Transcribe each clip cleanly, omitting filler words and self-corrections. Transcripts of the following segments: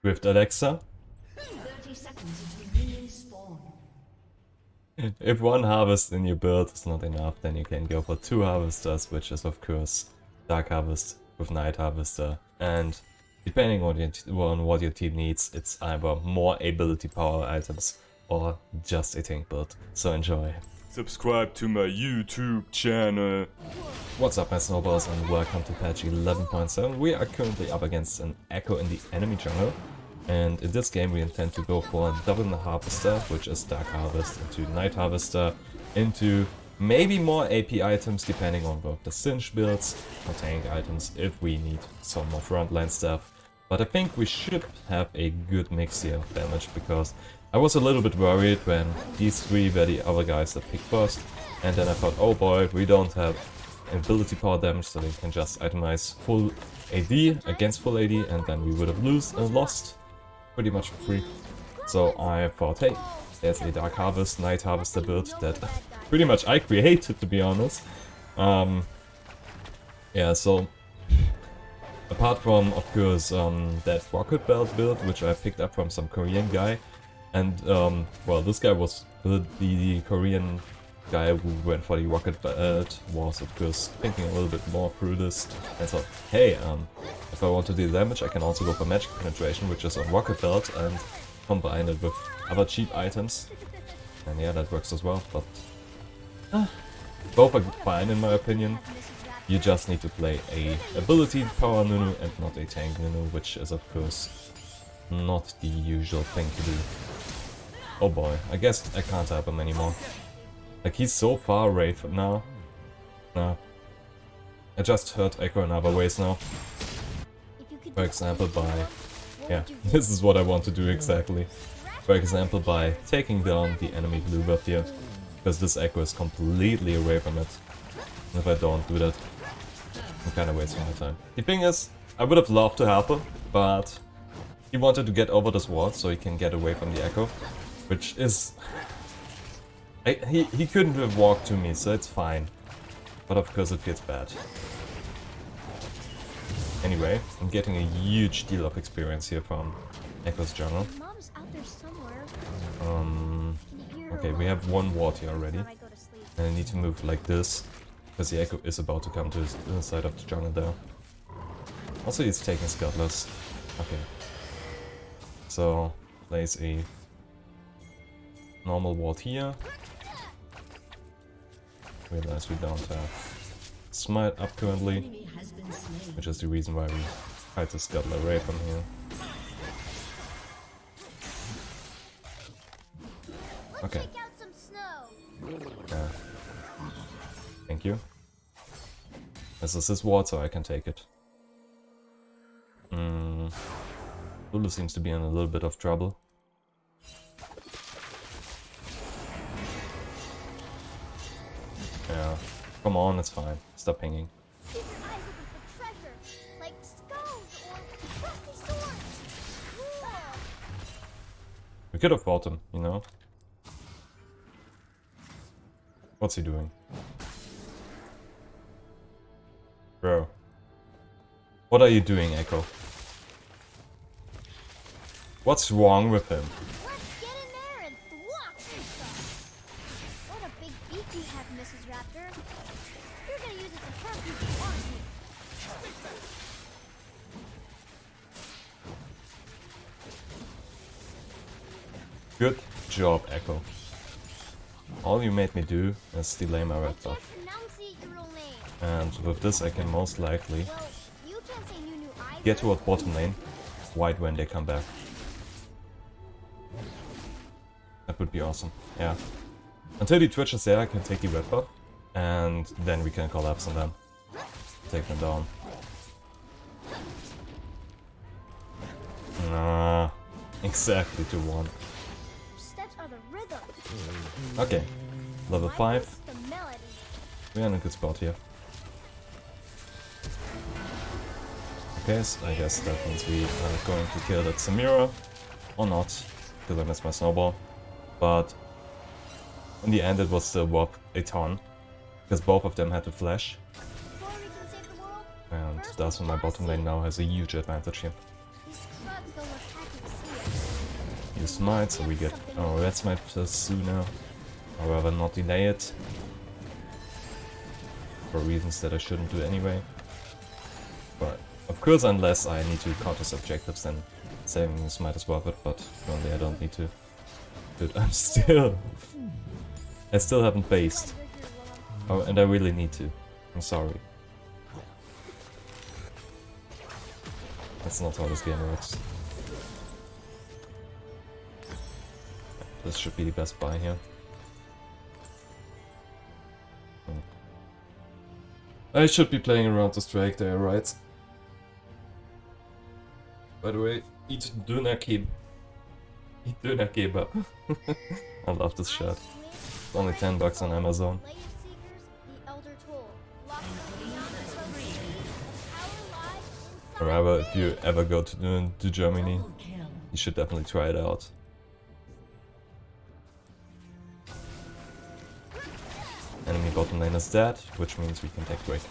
Rift Alexa. 30 seconds until minions spawn. If one harvest in your build is not enough, then you can go for 2 harvesters, which is of course Dark Harvest with Night Harvester. And depending on what your team needs, it's either more ability power items or just a tank build. So enjoy. Subscribe to my YouTube channel. What's up, my snowballs, and welcome to patch 11.7. We are currently up against an Echo in the enemy jungle. And in this game we intend to go for double the Harvester, which is Dark Harvest, into Night Harvester, into maybe more AP items depending on both the Cinch builds or tank items if we need some more frontline stuff. But I think we should have a good mix here of damage, because I was a little bit worried when these three were the other guys that picked first, and then I thought, oh boy, we don't have ability power damage, so we can just itemize full AD against full AD, and then we would have lost pretty much for free. So I thought, hey, there's a Dark Harvest, Night Harvester build that pretty much I created, to be honest. Yeah, so apart from, of course, that Rocket Belt build, which I picked up from some Korean guy, and well, this guy was the Korean guy who went for the Rocket Belt, was of course thinking a little bit more through this, and thought, hey, if I want to do damage, I can also go for Magic Penetration, which is on Rocket Belt, and combine it with other cheap items. And yeah, that works as well, but both are fine in my opinion. You just need to play a ability power Nunu and not a tank Nunu, which is of course not the usual thing to do. Oh boy, I guess I can't help him anymore. Like, he's so far away from now. No. I just hurt Echo in other ways now. For example, by... yeah, this is what I want to do exactly. For example, by taking down the enemy blue buff here. Because this Echo is completely away from it. And if I don't do that, I'm kinda wasting my time. The thing is, I would have loved to help him, but he wanted to get over this wall so he can get away from the Echo. Which is... he couldn't have walked to me, so it's fine. But of course it feels bad. Anyway, I'm getting a huge deal of experience here from Echo's jungle. Okay, we have one ward here already. And I need to move like this, because the Echo is about to come to the side of the jungle there. Also, he's taking Scuttlers. Okay. So, place a normal ward here. Realize we don't have Smite up currently, which is the reason why we tried to scuttle away from here. Okay. Yeah. Thank you. This is his ward, so I can take it. Lulu seems to be in a little bit of trouble. Yeah, come on, it's fine. Stop pinging. We could have fought him, you know? What's he doing? Bro. What are you doing, Echo? What's wrong with him? Good job, Echo. All you made me do is delay my red buff. And with this I can most likely get toward bottom lane, white when they come back. That would be awesome, yeah. Until the Twitch is there, I can take the red buff, and then we can collapse on them. Take them down. Nah, exactly to 1. Okay, level 5. We're in a good spot here. Okay, so I guess that means we are going to kill that Samira. Or not, because I missed my snowball. But in the end it was still worth a ton, because both of them had to flash. And thus my bottom lane now has a huge advantage here. use smite, so we get our red smite sooner. However, not delay it. For reasons that I shouldn't do anyway. But of course, unless I need to counter objectives, then saving the smite is worth it, but currently I don't need to. Dude, I still haven't based. Oh, and I really need to. I'm sorry. That's not how this game works. This should be the best buy here. I should be playing around the strike there, right? By the way, eat doner kebab. Eat doner kebab. I love this shirt. It's only $10 on Amazon. However, if you ever go to Germany, you should definitely try it out. Enemy bottom lane is dead, which means we can take Drake.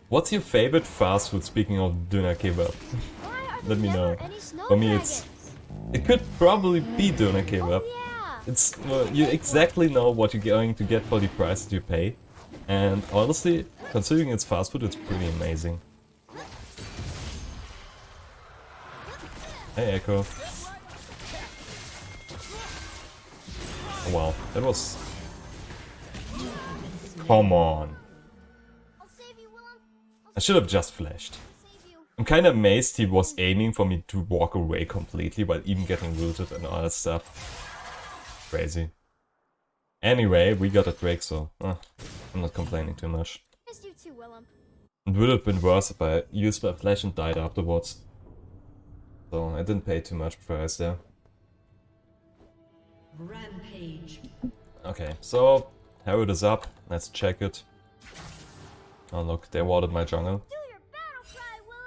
What's your favorite fast food, speaking of doner kebab? Let me know. For me it could probably be doner kebab. It's you exactly know what you're going to get for the price that you pay. And honestly, considering it's fast food, it's pretty amazing. Hey Echo. Oh, wow, that was... Come on. I should have just flashed. I'm kinda amazed he was aiming for me to walk away completely while even getting rooted and all that stuff. Crazy. Anyway, we got a Drake, so I'm not complaining too much. It would have been worse if I used my flash and died afterwards. So I didn't pay too much price there. Rampage. Okay, so Herald is up. Let's check it. Oh look, they warded my jungle.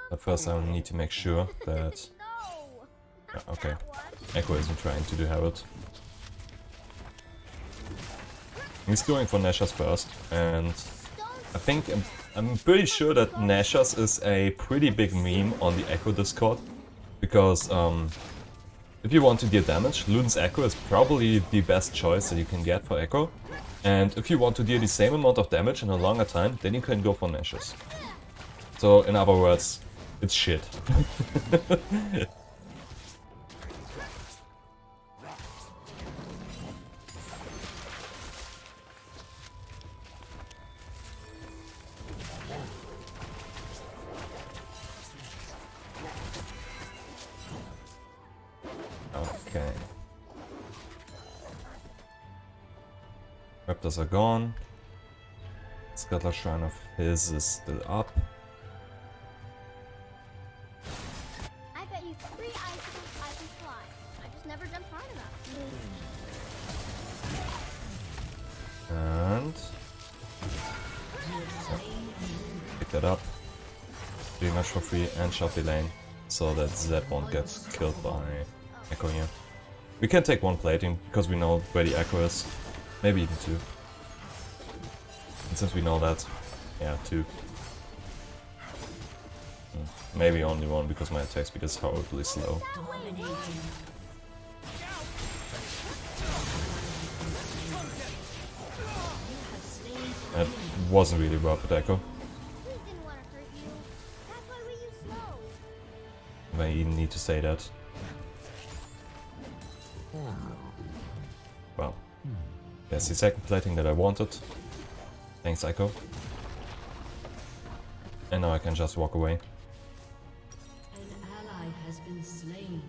But first I need to make sure that... okay, Echo isn't trying to do Herald. He's going for Nashor's first, and I think I'm pretty sure that Nashor's is a pretty big meme on the Echo Discord, because if you want to deal damage, Luden's Echo is probably the best choice that you can get for Echo, and if you want to deal the same amount of damage in a longer time, then you can go for Nashor's. So in other words, it's shit. Okay. Raptors are gone. Scuttler Shrine of his is still up. I bet you 3 icicles I can fly. I just never jumped hard enough. And... pick that up. Pretty much for free and shot the lane, so that Zed won't get killed by Echo here. We can take 1 plating, because we know where the Echo is. Maybe even 2. And since we know that, yeah, 2. Maybe only 1, because my attack speed is horribly slow. That wasn't really worth it, Echo. I even need to say that. Well, that's the second plating that I wanted. Thanks, Echo. And now I can just walk away. An ally has been slain.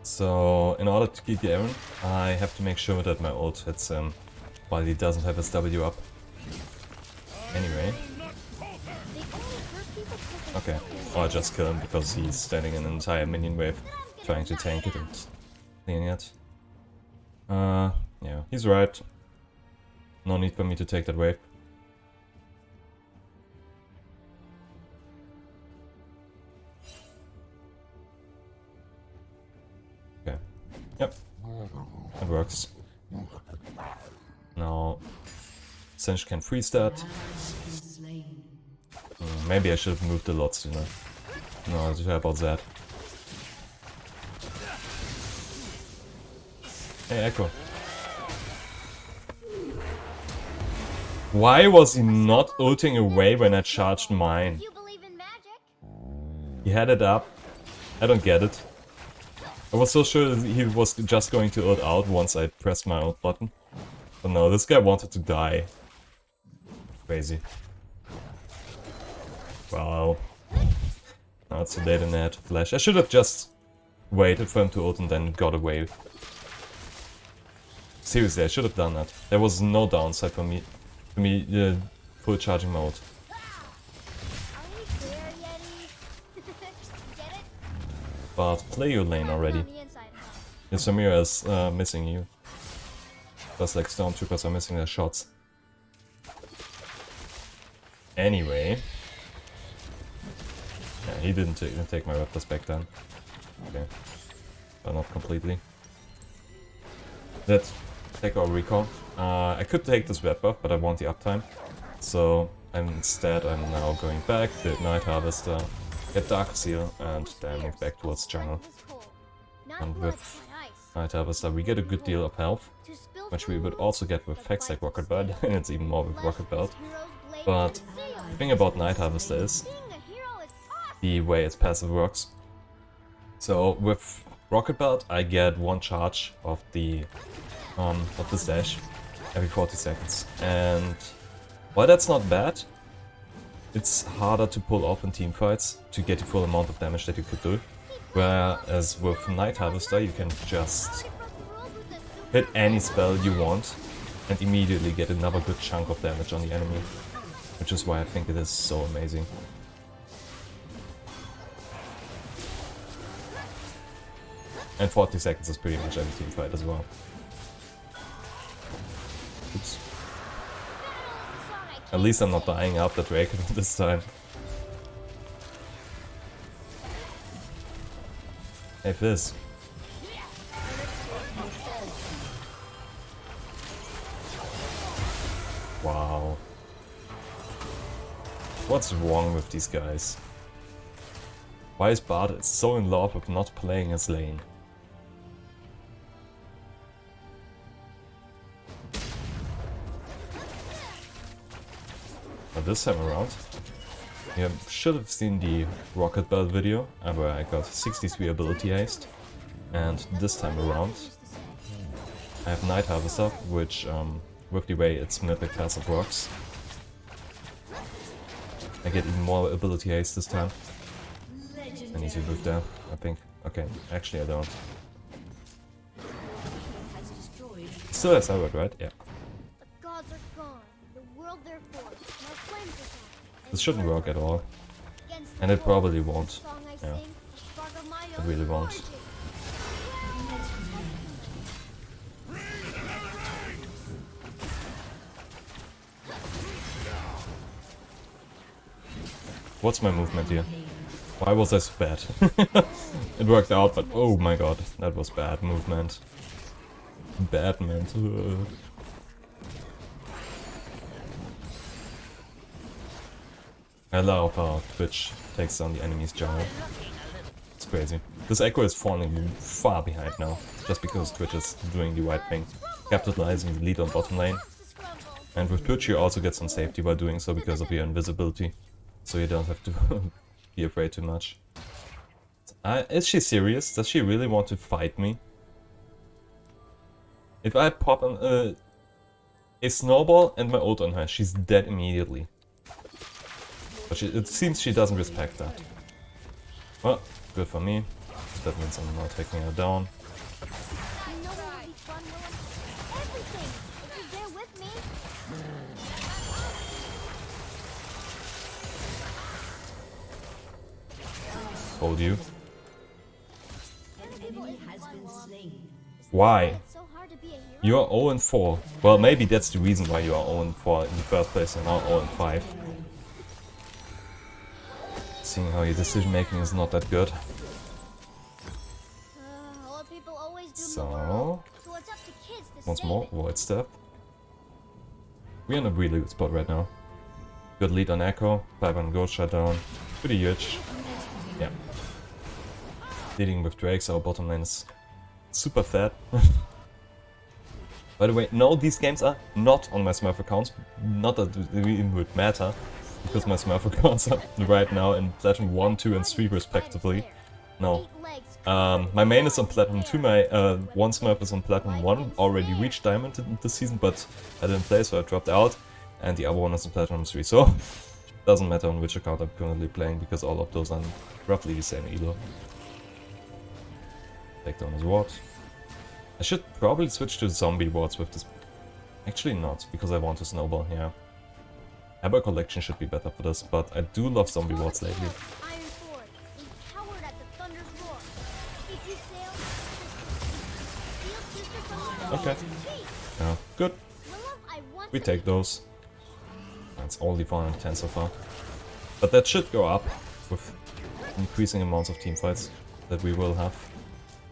So, in order to keep Garen, I have to make sure that my ult hits him while he doesn't have his W up. Anyway. Okay, or I just kill him because he's standing in an entire minion wave trying to tank it and clean it. Yeah, he's right. No need for me to take that wave. Okay, yep, it works. Now, Cinch can freeze that. maybe I should have moved a lot sooner. No, I care about that. Hey, Echo. Why was he not ulting away when I charged mine? If you believe in magic. He had it up. I don't get it. I was so sure that he was just going to ult out once I pressed my ult button. But no, this guy wanted to die. Crazy. Wow. Now it's too late and I had to flash. I should have just waited for him to ult and then got away. Seriously, I should have done that. There was no downside for me full charging mode. Are you there, Yeti? Get it? But play your lane already. On the inside, huh? Your Samira is missing you. Just like Stormtroopers are missing their shots. Anyway. Yeah, he didn't take my Raptors back then. Okay. But not completely. Let's take our recall. I could take this red buff, but I want the uptime. So instead I'm now going back, build Night Harvester, get Dark Seal, and then move back towards jungle. And with Night Harvester we get a good deal of health, which we would also get with effects like Rocket Belt, and it's even more with Rocket Belt. But the thing about Night Harvester is the way its passive works. So with Rocket Belt I get one charge of the dash every 40 seconds, and while that's not bad, it's harder to pull off in teamfights to get the full amount of damage that you could do. Whereas with Night Harvester you can just hit any spell you want and immediately get another good chunk of damage on the enemy, which is why I think it is so amazing. And 40 seconds is pretty much every teamfight as well. Oops. At least I'm not dying after Drake this time. Hey Fizz. Wow. What's wrong with these guys? Why is Bard so in love with not playing his lane? But this time around, you should have seen the Rocket Belt video where I got 63 ability haste, and this time around I have Night Harvester, which with the way its mythic passive works, I get even more ability haste this time. I need to move there, I think. Okay, actually I don't. Still has Howard, right? Yeah. The gods are gone. The world therefore. My flames are gone. This shouldn't work at all. And it probably won't. Yeah. It really won't. What's my movement here? Why was I so bad? It worked out, but oh my god, that was bad movement. Bad man. I love how Twitch takes on the enemy's jungle. It's crazy. This Echo is falling far behind now, just because Twitch is doing the right thing, capitalizing the lead on bottom lane. And with Twitch you also get some safety by doing so because of your invisibility, so you don't have to be afraid too much. Is she serious? Does she really want to fight me? If I pop a snowball and my ult on her, she's dead immediately. But it seems she doesn't respect that. Well, good for me. That means I'm not taking her down. Hold you. Why? You are 0-4. Well, maybe that's the reason why you are 0-4 in the first place and now 0-5. Seeing how your decision making is not that good. So, once more, Void Step. We're in a really good spot right now. Good lead on Echo, 5 on Ghost Shutdown. Pretty huge. Yeah. Leading with Drakes, our bottom lane is super fat. By the way, no, these games are not on my Smurf accounts. Not that it even would matter, because my Smurf accounts are right now in Platinum 1, 2 and 3 respectively. No. My main is on Platinum 2, my one Smurf is on Platinum 1, already reached Diamond this season, but I didn't play, so I dropped out. And the other one is on Platinum 3, so doesn't matter on which account I'm currently playing, because all of those are roughly the same elo. Take down his ward. I should probably switch to zombie wards with this. Actually not, because I want to snowball here. Amber Collection should be better for this, but I do love zombie wards lately. Okay. Yeah, good. We take those. That's only 410 so far. But that should go up with increasing amounts of teamfights that we will have.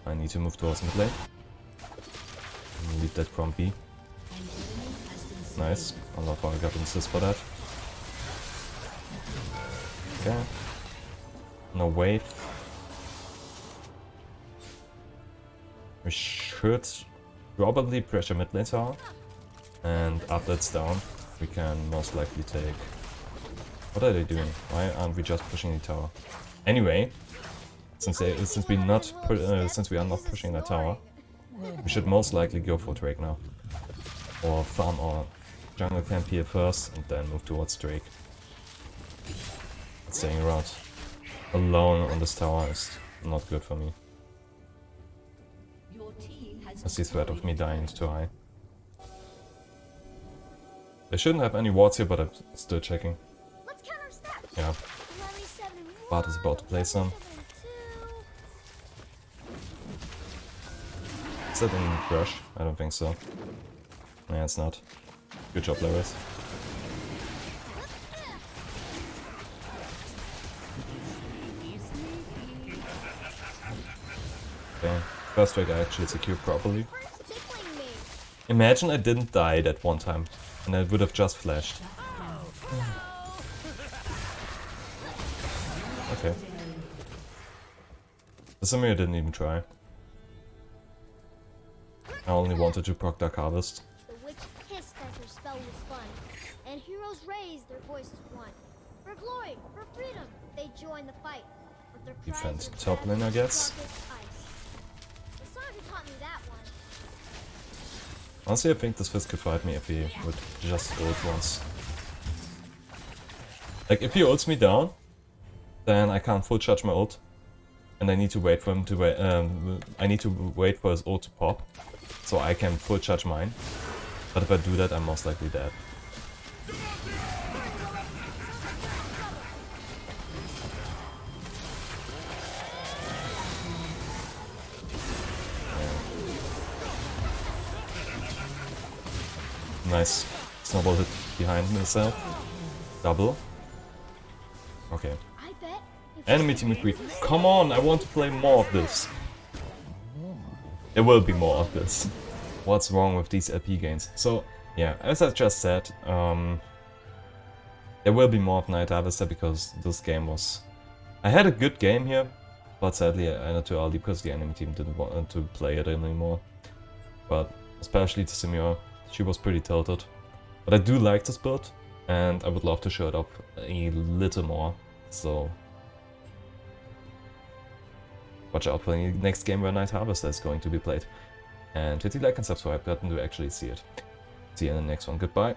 I need to move towards mid lane. Leave that Crumpy. Nice. I love how I got an assist for that. Okay. No wave. We should probably pressure mid lane tower. And after it's down, we can most likely take... What are they doing? Why aren't we just pushing the tower? Anyway, since we are not pushing that tower, we should most likely go for Drake now. Or farm our jungle camp here first and then move towards Drake. Staying around alone on this tower is not good for me. As the threat of me dying is too high. They shouldn't have any wards here, but I'm still checking. Yeah. Bart is about to play some. Is that in Brush? I don't think so. Yeah, it's not. Good job, Laris. Okay, first strike I actually secured properly. Imagine I didn't die that one time, and I would have just flashed. Okay. The Samir didn't even try. I only wanted to proc Dark Harvest. The witch hissed as her spell was spun, and heroes raised their voices one. For glory, for freedom, they joined the fight. But their cries Defense are top lane, I guess. The Saga taught me that one. Honestly, I think this Fizz could fight me if he would just ult once. Like, if he ults me down, then I can't full charge my ult. And I need to wait for him to wait, I need to wait for his ult to pop, so I can full charge mine. But if I do that, I'm most likely dead. Nice. Snowball hit behind myself. Double. Okay. Enemy team agreed. Come on, I want to play more of this. There will be more of this. What's wrong with these LP gains? So, yeah, as I just said, there will be more of Night Harvester because this game was... I had a good game here, but sadly I ended too early because the enemy team didn't want to play it anymore. But especially to Simura, she was pretty tilted. But I do like this build, and I would love to show it up a little more, so... Watch out for the next game where Night Harvester is going to be played. And hit the like and subscribe button to actually see it. See you in the next one. Goodbye.